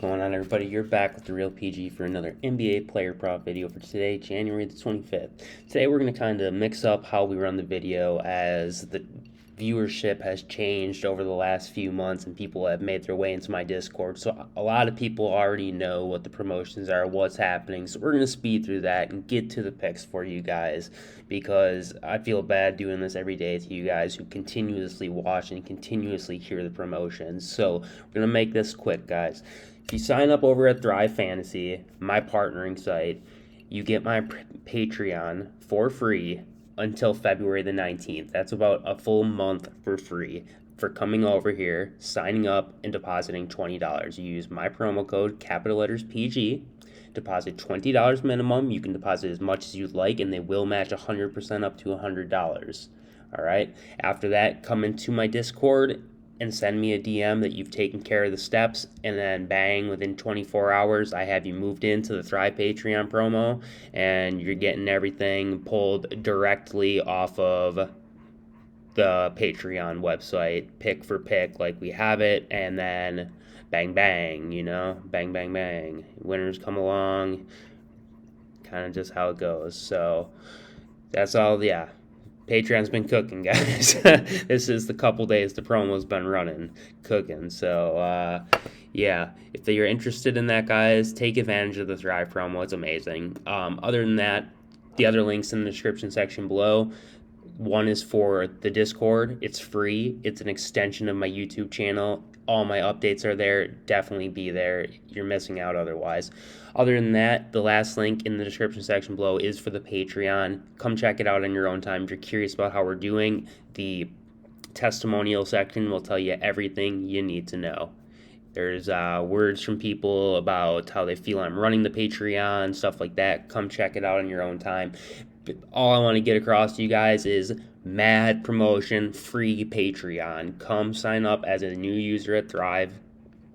What's going on, everybody? You're back with the Real PG for another NBA player prop video for today, January the 25th. Today we're going to kind of mix up how we run the video as the viewership has changed over the last few months and people have made their way into my Discord. So a lot of people already know what the promotions are, what's happening. So we're going to speed through that and get to the picks for you guys because I feel bad doing this every day to you guys who continuously watch and continuously hear the promotions. So we're going to make this quick, guys. If you sign up over at Thrive Fantasy, my partnering site, you get my Patreon for free until February the 19th. That's about a full month for free for coming over here, signing up, and depositing $20. You use my promo code, capital letters PG, deposit $20 minimum. You can deposit as much as you'd like, and they will match 100% up to $100. All right. After that, come into my Discord and send me a DM that you've taken care of the steps, and then bang, within 24 hours, I have you moved into the Thrive Patreon promo, and you're getting everything pulled directly off of the Patreon website, pick for pick, like we have it, and then bang, bang, bang, bang, bang. Winners come along, kind of just how it goes. So that's all, yeah. Patreon's been cooking, guys. This is the couple days the promo's been running, cooking. So, yeah, if you're interested in that, guys, take advantage of the Thrive promo. It's amazing. Other than that, the other links in the description section below. One is for the Discord. It's free. It's an extension of my YouTube channel. All my updates are there. Definitely be there. You're missing out otherwise. Other than that, the last link in the description section below is for the Patreon. Come check it out on your own time. If you're curious about how we're doing, the testimonial section will tell you everything you need to know. There's words from people about how they feel I'm running the Patreon, stuff like that. Come check it out on your own time. But all I want to get across to you guys is mad promotion, free Patreon. Come sign up as a new user at Thrive.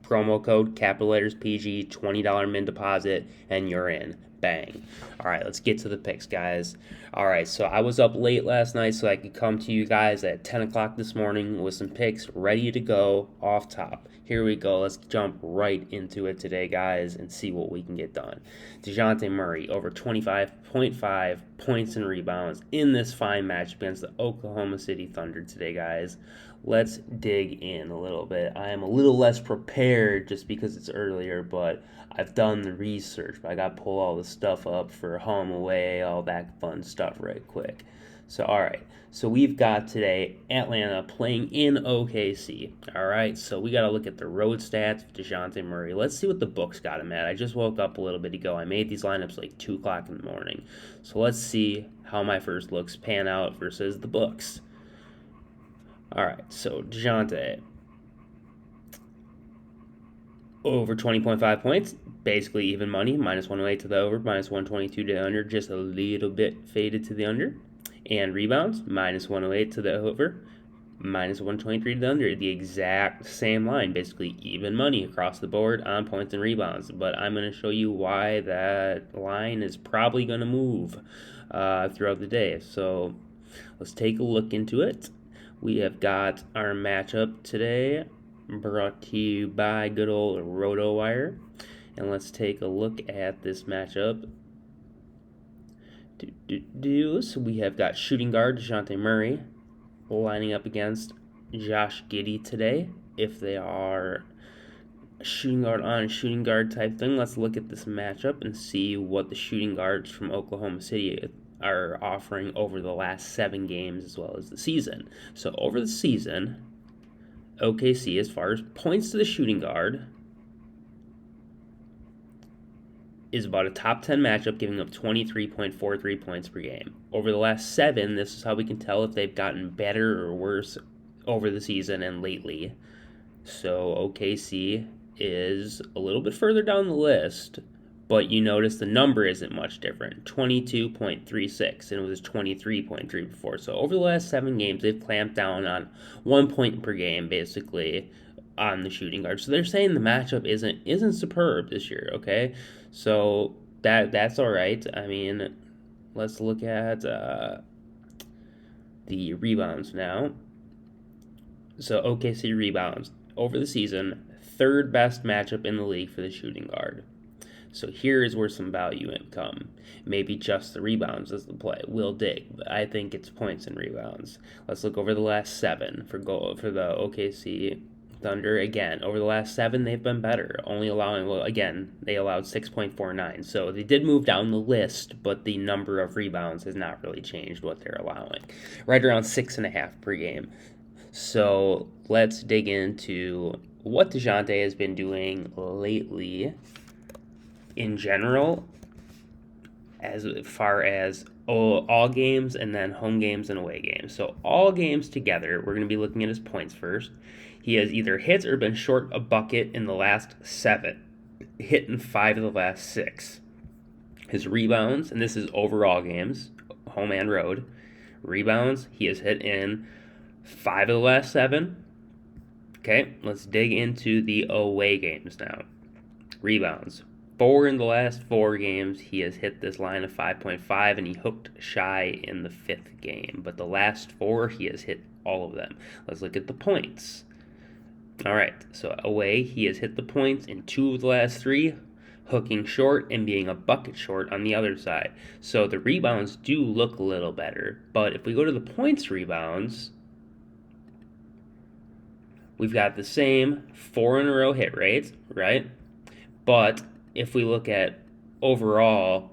Promo code, capital letters PG, $20 min deposit, and you're in. Bang. All right, let's get to the picks, guys. All right, so I was up late last night so I could come to you guys at 10 o'clock this morning with some picks ready to go off top. Here we go. Let's jump right into it today, guys, and see what we can get done. DeJounte Murray over 25.5 points and rebounds in this fine match against the Oklahoma City Thunder today, guys. Let's dig in a little bit. I am a little less prepared just because it's earlier, but I've done the research. I got to pull all the stuff up for home, away, all that fun stuff right quick. So, all right. So we've got today Atlanta playing in OKC. All right. So we got to look at the road stats of DeJounte Murray. Let's see what the books got him at. I just woke up a little bit ago. I made these lineups like 2 o'clock in the morning. So let's see how my first looks pan out versus the books. All right, so DeJounte, over 20.5 points, basically even money, minus 108 to the over, minus 122 to the under, just a little bit faded to the under. And rebounds, minus 108 to the over, minus 123 to the under. The exact same line, basically even money across the board on points and rebounds. But I'm going to show you why that line is probably going to move throughout the day. So let's take a look into it. We have got our matchup today brought to you by good old RotoWire. And let's take a look at this matchup. So we have got shooting guard DeJounte Murray lining up against Josh Giddey today. If they are shooting guard on shooting guard type thing, let's look at this matchup and see what the shooting guards from Oklahoma City are offering over the last 7 games as well as the season. So over the season, OKC, as far as points to the shooting guard, is about a top 10 matchup, giving up 23.43 points per game. Over the last 7, this is how we can tell if they've gotten better or worse over the season and lately. So OKC is a little bit further down the list, but you notice the number isn't much different, 22.36, and it was 23.3 before. So over the last 7 games, they've clamped down on 1 point per game, basically, on the shooting guard. So they're saying the matchup isn't superb this year, okay? So that's all right. I mean, let's look at the rebounds now. So OKC rebounds over the season, third best matchup in the league for the shooting guard. So here is where some value can come. Maybe just the rebounds is the play. We'll dig, but I think it's points and rebounds. Let's look over the last 7 for the OKC Thunder. Again, over the last 7, they've been better. Only allowing, they allowed 6.49. So they did move down the list, but the number of rebounds has not really changed what they're allowing. Right around 6.5 per game. So let's dig into what DeJounte has been doing lately in general, as far as all games and then home games and away games. So all games together, we're going to be looking at his points first. He has either hit or been short a bucket in the last 7, hit in 5 of the last 6. His rebounds, and this is overall games, home and road, rebounds, he has hit in 5 of the last 7. Okay, let's dig into the away games now. Rebounds. 4 in the last 4 games, he has hit this line of 5.5, and he hooked shy in the 5th game. But the last 4, he has hit all of them. Let's look at the points. All right, so away, he has hit the points in 2 of the last 3, hooking short and being a bucket short on the other side. So the rebounds do look a little better. But if we go to the points rebounds, we've got the same 4 in a row hit rate, right? But if we look at overall,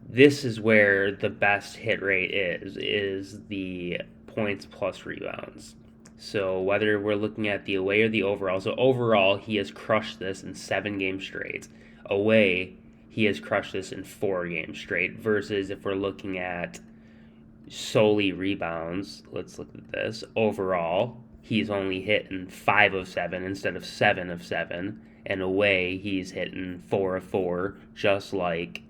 this is where the best hit rate is the points plus rebounds. So whether we're looking at the away or the overall, so overall he has crushed this in 7 games straight. Away, he has crushed this in 4 games straight, versus if we're looking at solely rebounds, let's look at this. Overall, he's only hit in 5 of 7 instead of 7 of 7. And away, he's hitting 4 of 4, just like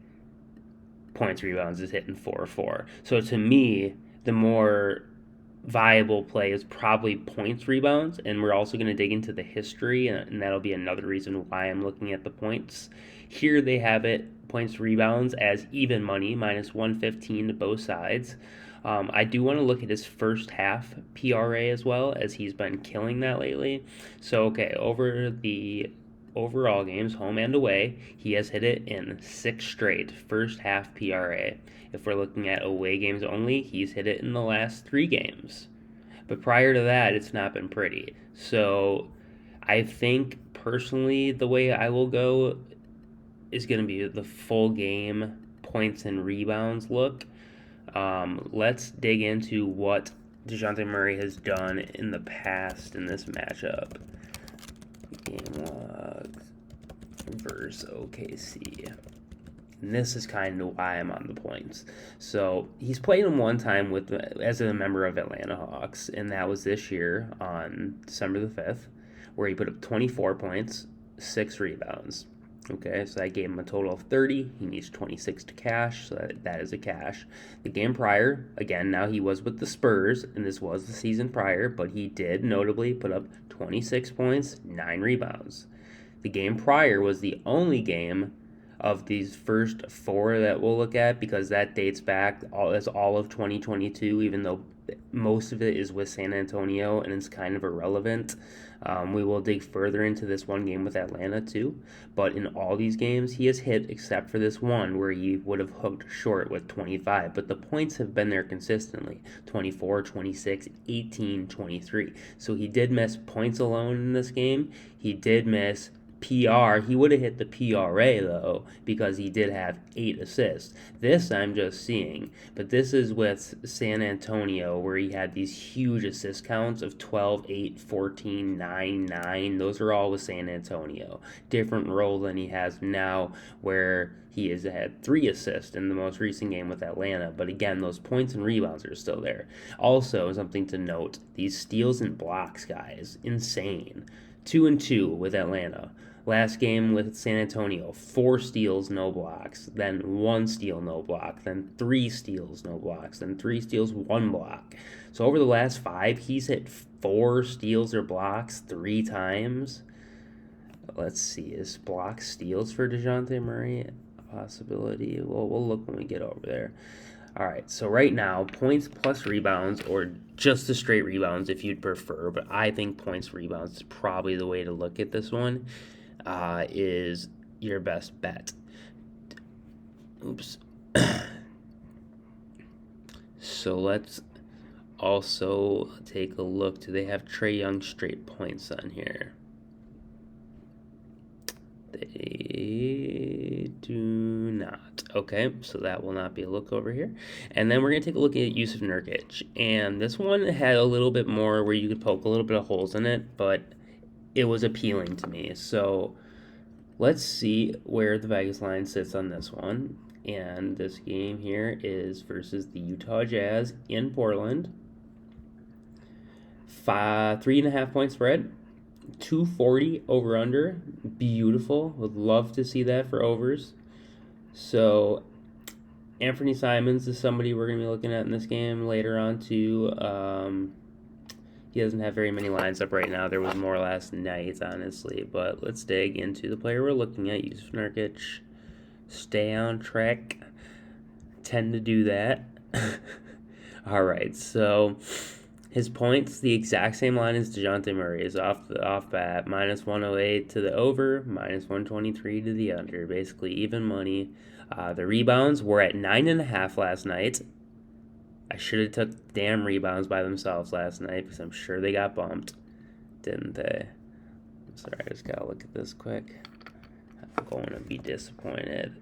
points rebounds is hitting 4 of 4. So to me, the more viable play is probably points rebounds, and we're also going to dig into the history, and that'll be another reason why I'm looking at the points. Here they have it, points rebounds, as even money, minus 115 to both sides. I do want to look at his first half PRA as well, as he's been killing that lately. So, okay, over the overall games, home and away, he has hit it in 6 straight first half PRA. If we're looking at away games only, he's hit it in the last 3 games. But prior to that, it's not been pretty. So I think personally the way I will go is going to be the full game points and rebounds look. Let's dig into what DeJounte Murray has done in the past in this matchup. Game logs versus OKC. And this is kind of why I'm on the points. So he's played him one time as a member of Atlanta Hawks, and that was this year on December the 5th, where he put up 24 points, 6 rebounds. Okay, so that gave him a total of 30. He needs 26 to cash, so that is a cash. The game prior, again, now he was with the Spurs, and this was the season prior, but he did notably put up 26 points, 9 rebounds. The game prior was the only game of these first 4 that we'll look at, because that dates back all of 2022, even though most of it is with San Antonio and it's kind of irrelevant. We will dig further into this one game with Atlanta too, but in all these games he has hit except for this one where he would have hooked short with 25, but the points have been there consistently, 24, 26, 18, 23. So he did miss points alone in this game. He did miss PR. He would have hit the PRA though, because he did have 8 assists. This I'm just seeing, but this is with San Antonio where he had these huge assist counts of 12, 8, 14, 9, 9. Those are all with San Antonio. Different role than he has now, where he has had 3 assists in the most recent game with Atlanta. But again, those points and rebounds are still there. Also, something to note, these steals and blocks, guys, insane. 2 and 2 with Atlanta. Last game with San Antonio, 4 steals, no blocks, then 1 steal, no block, then 3 steals, no blocks, then 3 steals, 1 block. So over the last 5, he's hit 4 steals or blocks 3 times. Let's see, is block steals for DeJounte Murray a possibility? Well, we'll look when we get over there. All right, so right now, points plus rebounds, or just the straight rebounds if you'd prefer, but I think points rebounds is probably the way to look at this one, is your best bet. Oops. So let's also take a look. Do they have Trae Young straight points on here? They do not. Okay, so that will not be a look over here. And then we're going to take a look at Yusuf Nurkic. And this one had a little bit more where you could poke a little bit of holes in it, but it was appealing to me. So let's see where the Vegas line sits on this one. And this game here is versus the Utah Jazz in Portland. 3.5 point spread. 240 over under. Beautiful. Would love to see that for overs. So Anthony Simons is somebody we're going to be looking at in this game later on too. He doesn't have very many lines up right now. There was more last night, honestly. But let's dig into the player we're looking at, Yusuf Nurkic. Stay on track. Tend to do that. All right, so his points, the exact same line as DeJounte Murray, is off bat. Minus 108 to the over, minus 123 to the under. Basically even money. The rebounds were at 9.5 last night. I should have took damn rebounds by themselves last night because I'm sure they got bumped, didn't they? I'm sorry, I just gotta look at this quick. I'm going to be disappointed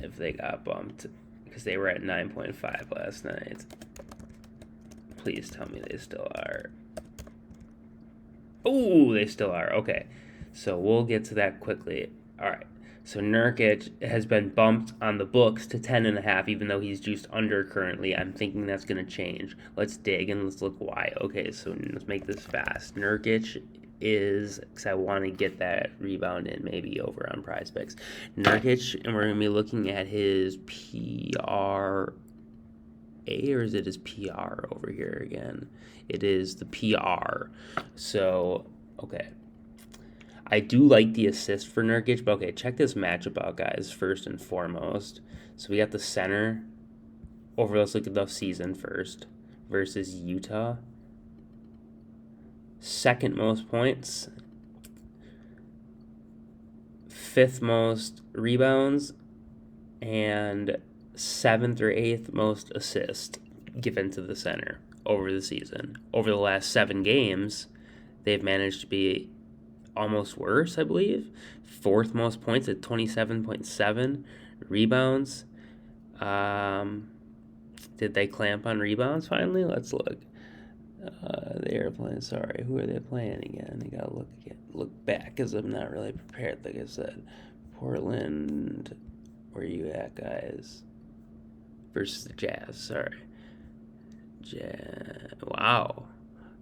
if they got bumped because they were at 9.5 last night. Please tell me they still are. Oh, they still are. Okay, so we'll get to that quickly. All right. So Nurkic has been bumped on the books to 10.5, even though he's juiced under currently. I'm thinking that's going to change. Let's dig and let's look why. Okay, so let's make this fast. Nurkic is, because I want to get that rebound in maybe over on Prizepicks. Nurkic, and we're going to be looking at his PRA, or is it his PR over here again? It is the PR. So, okay. I do like the assist for Nurkic, but okay, check this matchup out, guys, first and foremost. So we got the center over, let's look at the season first, versus Utah. Second most points, fifth most rebounds, and seventh or eighth most assists given to the center over the season. Over the last 7 games, they've managed to be almost worse, I believe. Fourth most points at 27.7. Rebounds. Did they clamp on rebounds finally? Let's look. They are playing, sorry, who are they playing again? I gotta look back because I'm not really prepared, like I said. Portland, where are you at, guys? Versus the Jazz, sorry.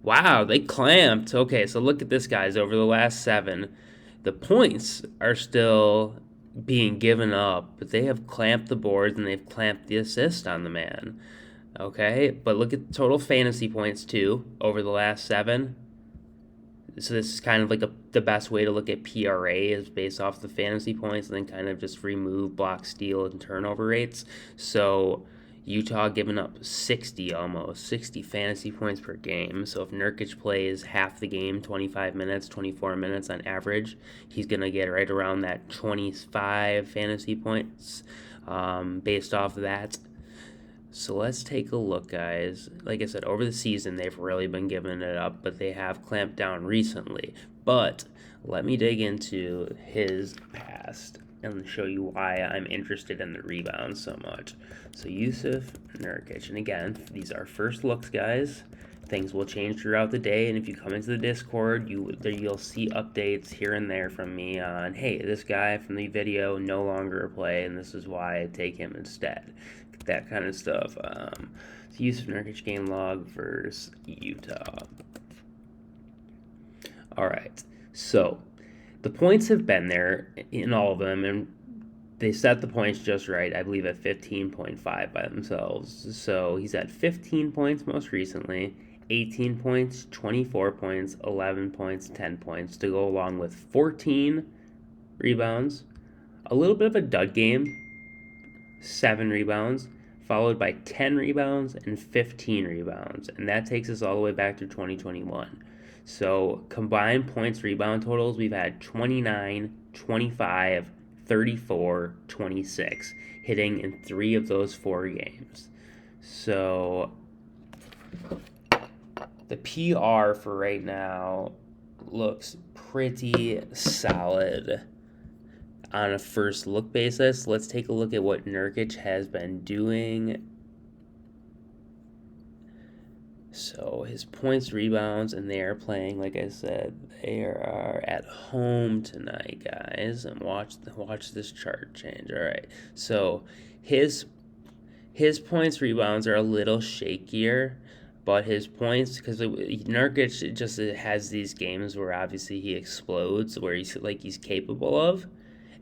Wow, they clamped. Okay, so look at this, guys. Over the last 7, the points are still being given up, but they have clamped the boards and they've clamped the assist on the man. Okay, but look at total fantasy points, too, over the last 7. So this is kind of like the best way to look at PRA is based off the fantasy points and then kind of just remove block, steal, and turnover rates. So Utah giving up 60 fantasy points per game. So if Nurkic plays half the game, 25 minutes, 24 minutes on average, he's going to get right around that 25 fantasy points based off of that. So let's take a look, guys. Like I said, over the season, they've really been giving it up, but they have clamped down recently. But let me dig into his past and show you why I'm interested in the rebounds so much. So Yusuf Nurkic, and again, these are first looks, guys. Things will change throughout the day, and if you come into the Discord, you'll see updates here and there from me on, hey, this guy from the video no longer a play, and this is why I take him instead. That kind of stuff. So Yusuf Nurkic game log versus Utah. All right, so the points have been there in all of them, and they set the points just right, I believe, at 15.5 by themselves. So he's at 15 points most recently, 18 points, 24 points, 11 points, 10 points to go along with 14 rebounds. A little bit of a dud game, 7 rebounds, followed by 10 rebounds and 15 rebounds. And that takes us all the way back to 2021. So combined points rebound totals, we've had 29, 25, 34, 26, hitting in 3 of those 4 games. So the PR for right now looks pretty solid on a first look basis. Let's take a look at what Nurkic has been doing. So his points, rebounds, and they are playing, like I said, they are at home tonight, guys. And watch this chart change. All right, so his points, rebounds are a little shakier, but his points, because Nurkic just has these games where obviously he explodes, where he's capable of.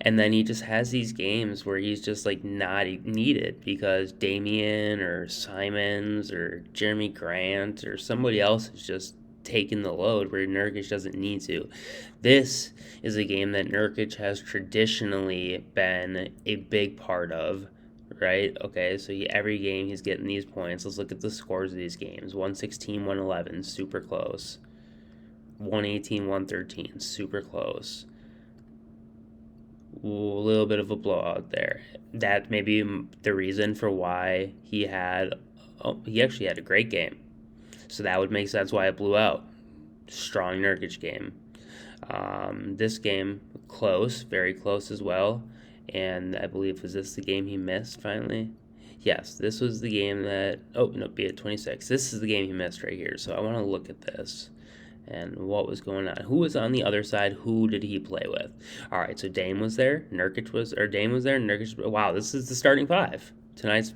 And then he just has these games where he's just like not needed because Damian or Simons or Jeremy Grant or somebody else is just taking the load where Nurkic doesn't need to. This is a game that Nurkic has traditionally been a big part of, right? Okay, so every game he's getting these points. Let's look at the scores of these games. 116, 111, super close. 118, 113, super close. A little bit of a blowout there. That may be the reason for why he actually had a great game. So that would make sense why it blew out. Strong Nurkic game. This game, close, very close as well. And I believe, was this the game he missed finally? Yes, this was the game that, be at 26. This is the game he missed right here. So I want to look at this and what was going on. Who was on the other side? Who did he play with? All right, so Dame was there. Dame was there. Nurkic. Wow, this is the starting 5. Tonight's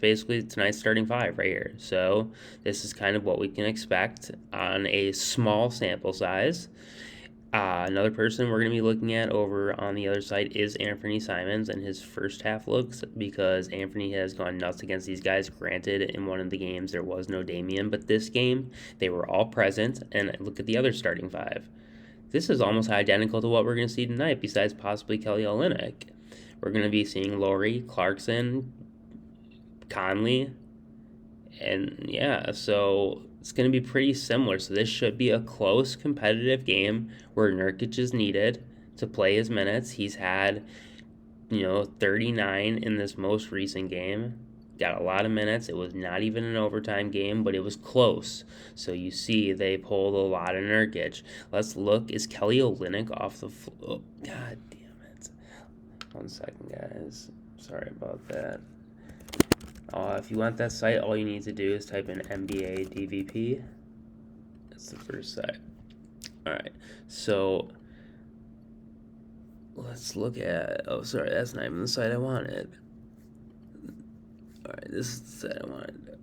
starting 5 right here. So this is kind of what we can expect on a small sample size. Another person we're going to be looking at over on the other side is Anthony Simons and his first half looks, because Anthony has gone nuts against these guys. Granted, in one of the games there was no Damian, but this game they were all present. And look at the other starting 5. This is almost identical to what we're going to see tonight, besides possibly Kelly Olynyk. We're going to be seeing Laurie, Clarkson, Conley, and yeah, so it's going to be pretty similar. So this should be a close, competitive game where Nurkic is needed to play his minutes. He's had, 39 in this most recent game. Got a lot of minutes. It was not even an overtime game, but it was close. So you see they pulled a lot of Nurkic. Let's look. Is Kelly Olynyk off the floor? Oh, God damn it. 1 second, guys. Sorry about that. If you want that site, all you need to do is type in NBA DVP. That's the first site. All right, so let's look at. Oh, sorry, that's not even the site I wanted. All right, this is the site I wanted.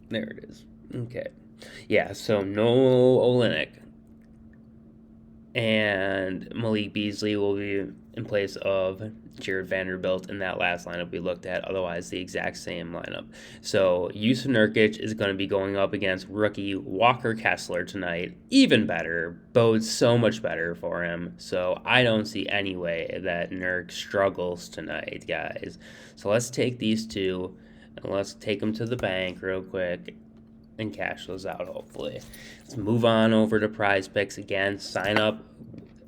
There it is. Okay, yeah. So no Olynyk. And Malik Beasley will be in place of Jared Vanderbilt in that last lineup we looked at. Otherwise, the exact same lineup. So Yusuf Nurkic is going to be going up against rookie Walker Kessler tonight. Even better. Bodes so much better for him. So I don't see any way that Nurk struggles tonight, guys. So let's take these two and let's take them to the bank real quick and cash those out, hopefully. Let's move on over to Prizepicks again. Sign up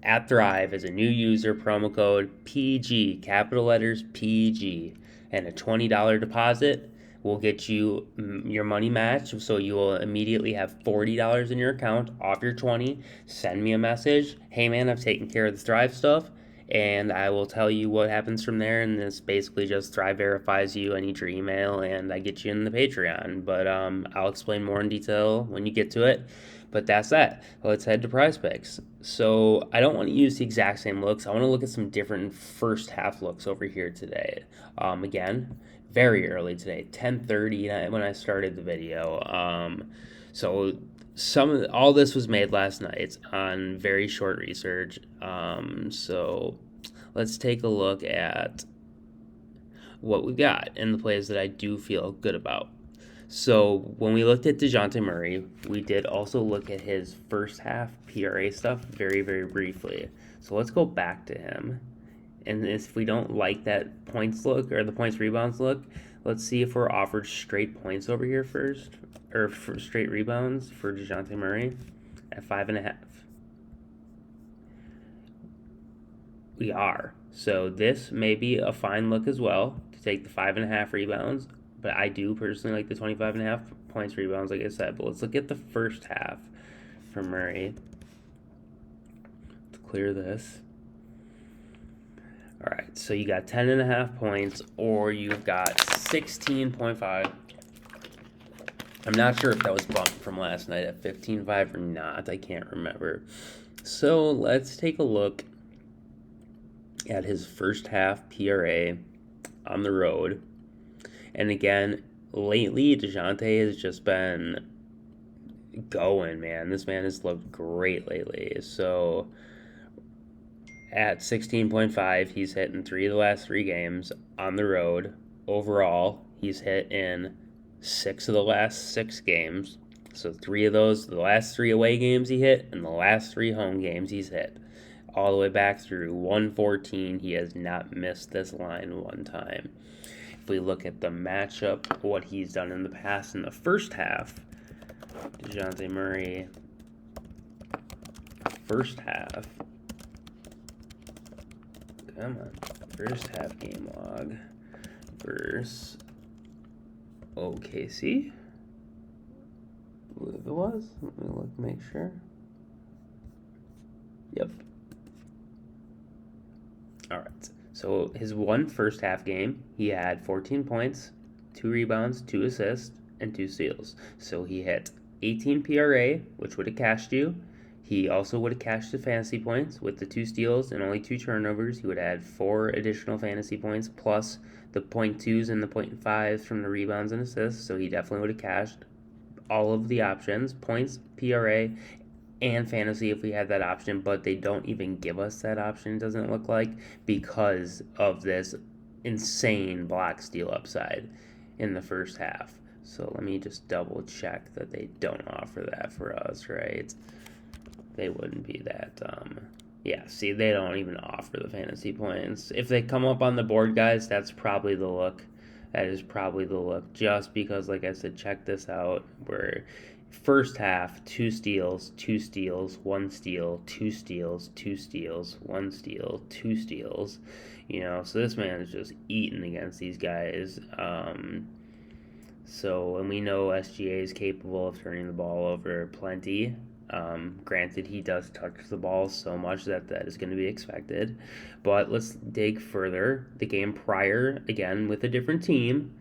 at Thrive as a new user, promo code PG, capital letters PG, and a $20 deposit will get you your money match. So you will immediately have $40 in your account off your 20. Send me a message. Hey man, I've taken care of the Thrive stuff. And I will tell you what happens from there, and this basically just Thrive verifies you. I need your email, and I get you in the Patreon. But I'll explain more in detail when you get to it. But that's that. Let's head to Prizepicks. So I don't want to use the exact same looks. I want to look at some different first half looks over here today. Again, very early today, 10:30 when I started the video. So all this was made last night on very short research. So let's take a look at what we've got and the plays that I do feel good about. So when we looked at DeJounte Murray, we did also look at his first half PRA stuff very, very briefly. So let's go back to him And if we don't like that points look or the points rebounds look, let's see if we're offered straight points over here first, or for straight rebounds for DeJounte Murray at 5.5. We are. So this may be a fine look as well to take the 5.5 rebounds, but I do personally like the 25.5 points rebounds, like I said. But let's look at the first half for Murray. Let's clear this. All right, so you got 10.5 points, or you've got 16.5. I'm not sure if that was bumped from last night at 15.5 or not. I can't remember. So let's take a look at his first half PRA on the road. And again, lately, DeJounte has just been going, man. This man has looked great lately. So at 16.5, he's hit in 3 of the last 3 games on the road. Overall, he's hit in 6 of the last 6 games. So 3 of those, the last 3 away games he hit, and the last 3 home games he's hit. All the way back through 114, he has not missed this line one time. If we look at the matchup, what he's done in the past in the first half, DeJounte Murray, first half, come on, first half game log versus OKC, I believe it was. Let me look, make sure. Yep. All right. So his one first half game, he had 14 points, 2 rebounds, 2 assists, and 2 steals. So he hit 18 PRA, which would have cashed you. He also would have cashed the fantasy points with the 2 steals and only 2 turnovers. He would add 4 additional fantasy points plus the 0.2s and the 0.5s from the rebounds and assists. So he definitely would have cashed all of the options, points, PRA, and fantasy if we had that option, but they don't even give us that option, it doesn't look like, because of this insane block steal upside in the first half. So let me just double check that they don't offer that for us, right? They wouldn't be that yeah, see, they don't even offer the fantasy points. If they come up on the board, guys, that's probably the look. That is probably the look, just because, like I said, check this out, where first half, 2 steals, 2 steals, 1 steal, 2 steals, 2 steals, 1 steal, 2 steals. You know, so this man is just eating against these guys. So, and we know SGA is capable of turning the ball over plenty. Granted, he does touch the ball so much that is going to be expected. But let's dig further. The game prior, again, with a different team,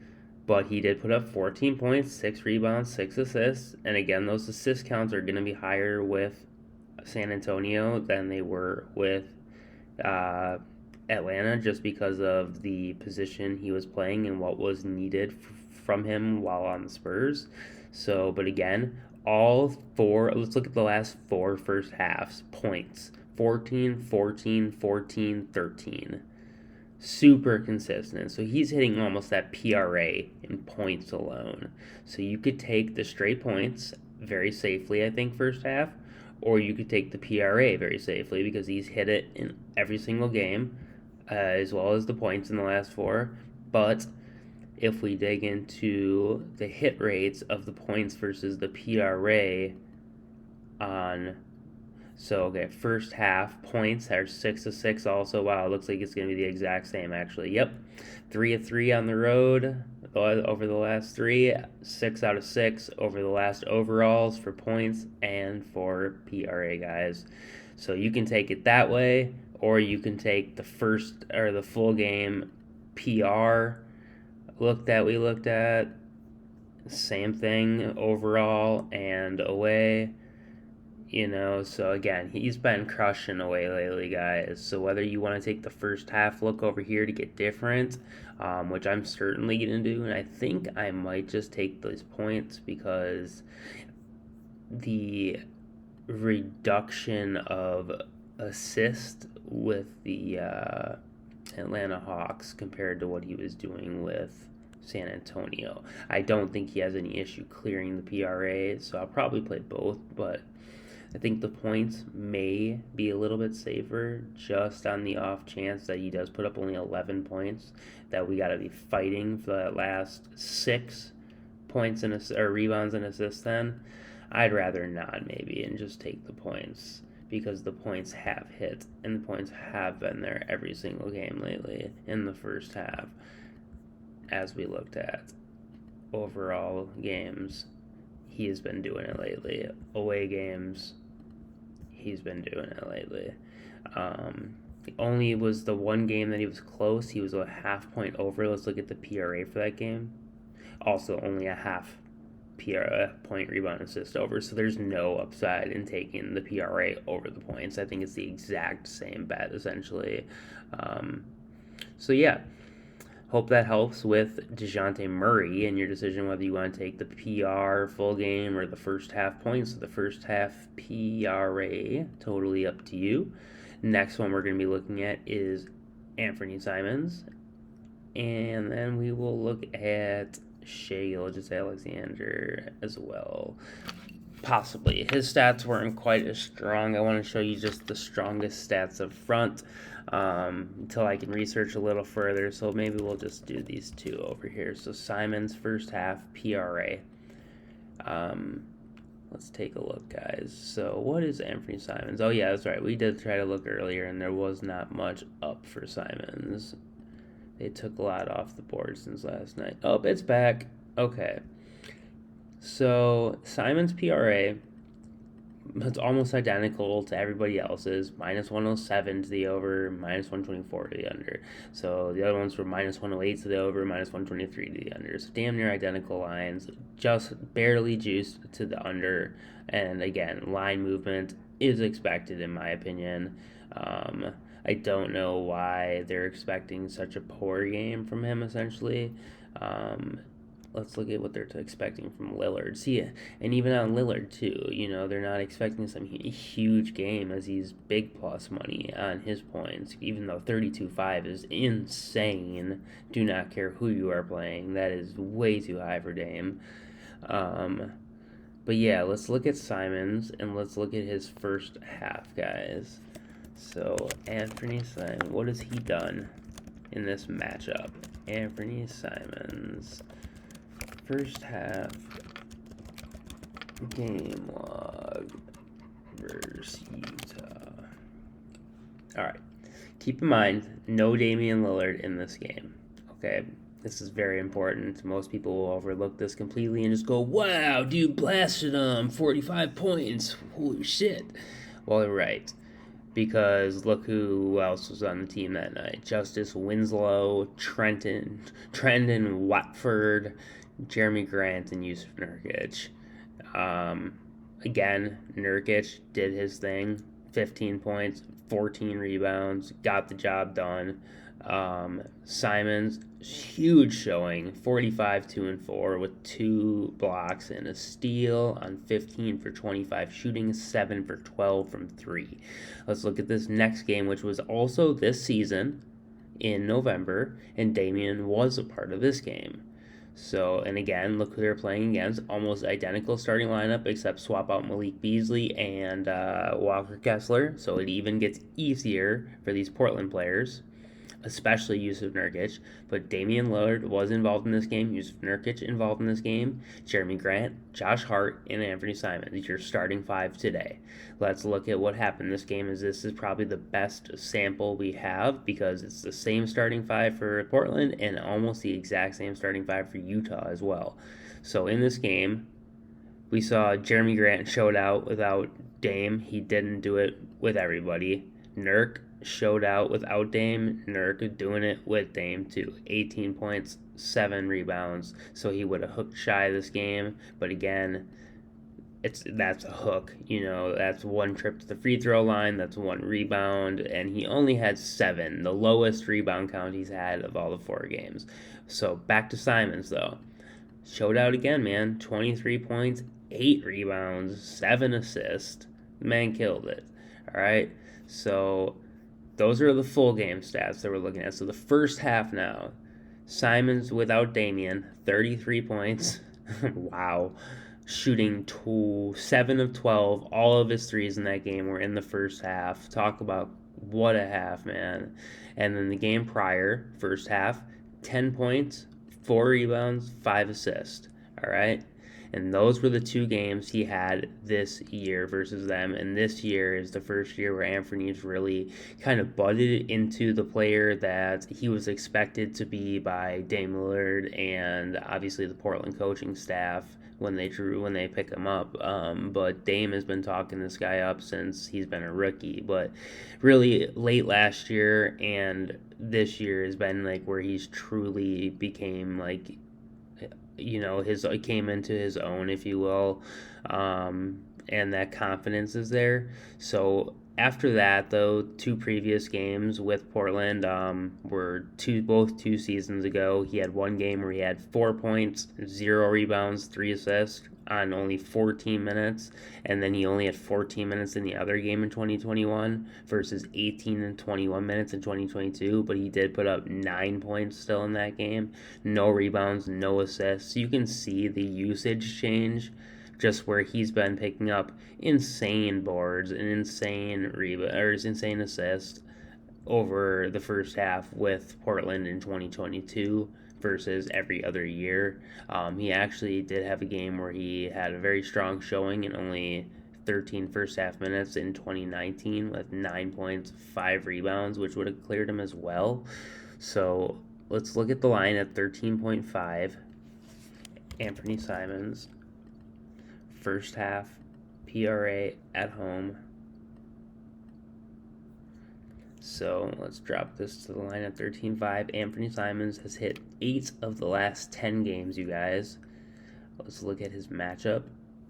but he did put up 14 points, 6 rebounds, 6 assists. And again, those assist counts are going to be higher with San Antonio than they were with Atlanta, just because of the position he was playing and what was needed from him while on the Spurs. So, but again, all 4, let's look at the last 4 first halves. Points, 14, 14, 14, 13. Super consistent. So he's hitting almost that PRA in points alone. So you could take the straight points very safely, I think, first half, or you could take the PRA very safely because he's hit it in every single game, as well as the points in the last 4. But if we dig into the hit rates of the points versus the PRA on, so okay, first half points are 6 of 6 also. Wow, it looks like it's going to be the exact same actually. Yep, 3 of 3 on the road over the last 3, 6 out of 6 over the last overalls for points and for PRA, guys. So you can take it that way, or you can take the first or the full game PR we looked at, same thing overall and away. You know, so again, he's been crushing away lately, guys. So whether you want to take the first half look over here to get different, which I'm certainly going to do, and I think I might just take those points because the reduction of assist with the Atlanta Hawks compared to what he was doing with San Antonio, I don't think he has any issue clearing the PRA, so I'll probably play both, but I think the points may be a little bit safer just on the off chance that he does put up only 11 points, that we got to be fighting for that last 6 points or rebounds and assists then. I'd rather not maybe and just take the points because the points have hit and the points have been there every single game lately in the first half as we looked at overall games. He has been doing it lately. Away games, he's been doing it lately. Only was the one game that he was close. He was a half point over. Let's look at the PRA for that game. Also, only a half point rebound assist over. So there's no upside in taking the PRA over the points. I think it's the exact same bet, essentially. So, yeah. Hope that helps with DeJounte Murray and your decision whether you want to take the PR full game or the first half points. So the first half PRA, totally up to you. Next one we're going to be looking at is Anthony Simons. And then we will look at Shai Gilgeous-Alexander as well. Possibly. His stats weren't quite as strong. I want to show you just the strongest stats up front until I can research a little further. So maybe we'll just do these two over here. So Simons first half PRA. Let's take a look, guys. So what is Anthony Simons? Oh, yeah, that's right. We did try to look earlier, and there was not much up for Simons. They took a lot off the board since last night. Oh, it's back. Okay. So Simons PRA, it's almost identical to everybody else's. Minus 107 to the over, minus 124 to the under. So the other ones were minus 108 to the over, minus 123 to the under. So damn near identical lines, just barely juiced to the under. And again, line movement is expected in my opinion. I don't know why they're expecting such a poor game from him, essentially. Let's look at what they're expecting from Lillard. See, and even on Lillard, too, they're not expecting some huge game as he's big plus money on his points, even though 32.5 is insane. Do not care who you are playing. That is way too high for Dame. But yeah, let's look at Simons, and let's look at his first half, guys. So, Anthony Simons, what has he done in this matchup? Anthony Simons, first half game log versus Utah. Alright, keep in mind, no Damian Lillard in this game, okay? This is very important. Most people will overlook this completely and just go, wow, dude blasted him, 45 points, holy shit. Well, they're right. Because look who else was on the team that night. Justice Winslow, Trendon Watford, Jeremy Grant, and Yusuf Nurkic. Again, Nurkic did his thing. 15 points, 14 rebounds, got the job done. Simons, huge showing, 45, 2 and 4 with 2 blocks and a steal on 15 for 25, shooting 7 for 12 from 3. Let's look at this next game, which was also this season in November, and Damian was a part of this game. So, and again, look who they're playing against. Almost identical starting lineup, except swap out Malik Beasley and Walker Kessler. So it even gets easier for these Portland players, especially Yusuf Nurkic. But Damian Lillard was involved in this game. Yusuf Nurkic involved in this game. Jeremy Grant, Josh Hart, and Anthony Simons. Your starting 5 today. Let's look at what happened in this game. This is probably the best sample we have because it's the same starting 5 for Portland and almost the exact same starting 5 for Utah as well. So in this game, we saw Jeremy Grant showed out without Dame. He didn't do it with everybody. Nurk showed out without Dame. Nurk doing it with Dame too. 18 points, 7 rebounds. So he would have hooked Shai this game. But again, that's a hook. That's 1 trip to the free throw line. That's 1 rebound. And he only had 7, the lowest rebound count he's had of all the 4 games. So back to Simons though. Showed out again, man. 23 points, 8 rebounds, 7 assists. The man killed it. All right. So those are the full game stats that we're looking at. So the first half now, Simons without Damian, 33 points. Wow. shooting 7 of 12. All of his threes in that game were in the first half. Talk about what a half, man. And then the game prior, first half, 10 points, 4 rebounds, 5 assists. All right. And those were the 2 games he had this year versus them. And this year is the first year where Anthony's really kind of budded into the player that he was expected to be by Dame Lillard and obviously the Portland coaching staff when they pick him up. But Dame has been talking this guy up since he's been a rookie. But really late last year and this year has been like where he's truly became like, his came into his own, if you will, and that confidence is there. So after that, though, 2 previous games with Portland were both 2 seasons ago. He had 1 game where he had 4 points, 0 rebounds, 3 assists on only 14 minutes, and then he only had 14 minutes in the other game in 2021 versus 18 and 21 minutes in 2022, but he did put up 9 points still in that game, no rebounds, no assists. You can see the usage change just where he's been picking up insane boards and insane insane assists over the first half with Portland in 2022 versus every other year. He actually did have a game where he had a very strong showing in only 13 first half minutes in 2019 with 9 points, 5 rebounds, which would have cleared him as well. So let's look at the line at 13.5. Anthony Simons, first half PRA at home. So let's drop this to the line at 13.5. Anthony Simons has hit 8 of the last 10 games, you guys. Let's look at his matchup.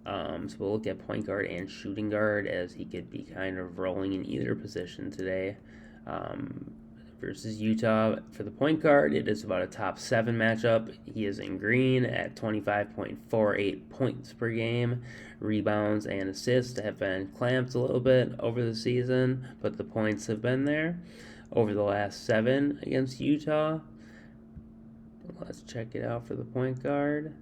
So we'll look at point guard and shooting guard as he could be kind of rolling in either position today. Versus Utah. For the point guard, it is about a top 7 matchup. He is in green at 25.48 points per game. Rebounds and assists have been clamped a little bit over the season, but the points have been there over the last 7 against Utah. Let's check it out for the point guard.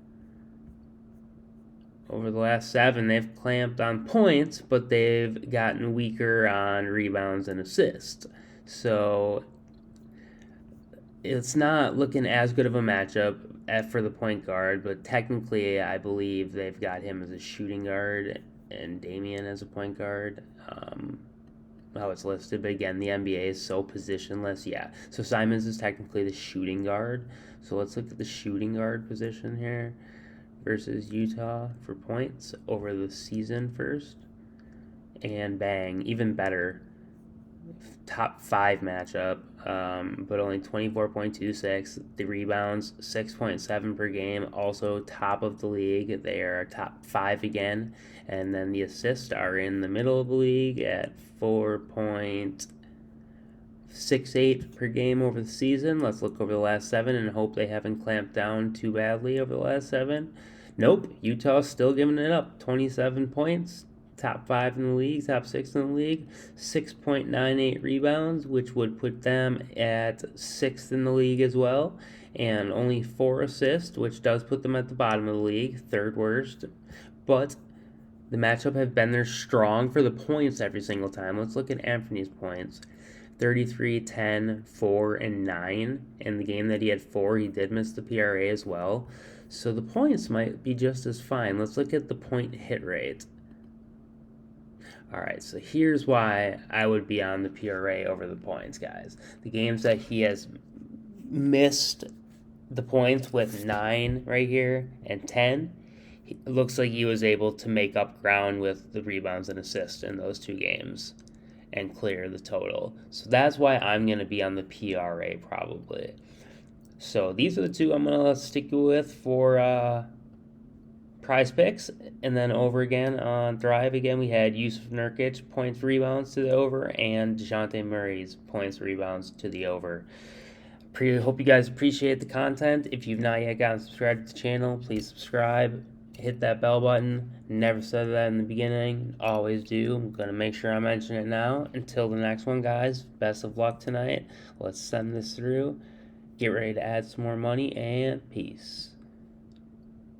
Over the last 7, they've clamped on points, but they've gotten weaker on rebounds and assists. So it's not looking as good of a matchup for the point guard, but technically I believe they've got him as a shooting guard and Damian as a point guard. How it's listed, but again, the NBA is so positionless. Yeah, so Simons is technically the shooting guard. So let's look at the shooting guard position here versus Utah for points over the season first. And bang, even better. Top 5 matchup, but only 24.26. The rebounds, 6.7 per game, also top of the league. They are top 5 again. And then the assists are in the middle of the league at 4.68 per game over the season. Let's look over the last 7 and hope they haven't clamped down too badly over the last 7. Nope, Utah's still giving it up. 27 points. Top 5 in the league, top 6 in the league, 6.98 rebounds, which would put them at 6th in the league as well, and only 4 assists, which does put them at the bottom of the league, 3rd worst. But the matchup have been there strong for the points every single time. Let's look at Anthony's points. 33, 10, 4, and 9. In the game that he had 4, he did miss the PRA as well. So the points might be just as fine. Let's look at the point hit rate. Alright, so here's why I would be on the PRA over the points, guys. The games that he has missed the points with 9 right here and 10, it looks like he was able to make up ground with the rebounds and assists in those 2 games and clear the total. So that's why I'm going to be on the PRA probably. So these are the 2 I'm going to stick with for Prizepicks, and then over again on Thrive again we had Yusuf Nurkic points rebounds to the over and DeJounte Murray's points rebounds to the over. Hope you guys appreciate the content. If you've not yet gotten subscribed to the channel, please subscribe, hit that bell button. Never said that in the beginning, always do. I'm going to make sure I mention it now. Until the next one, guys, best of luck tonight. Let's send this through, get ready to add some more money, and peace.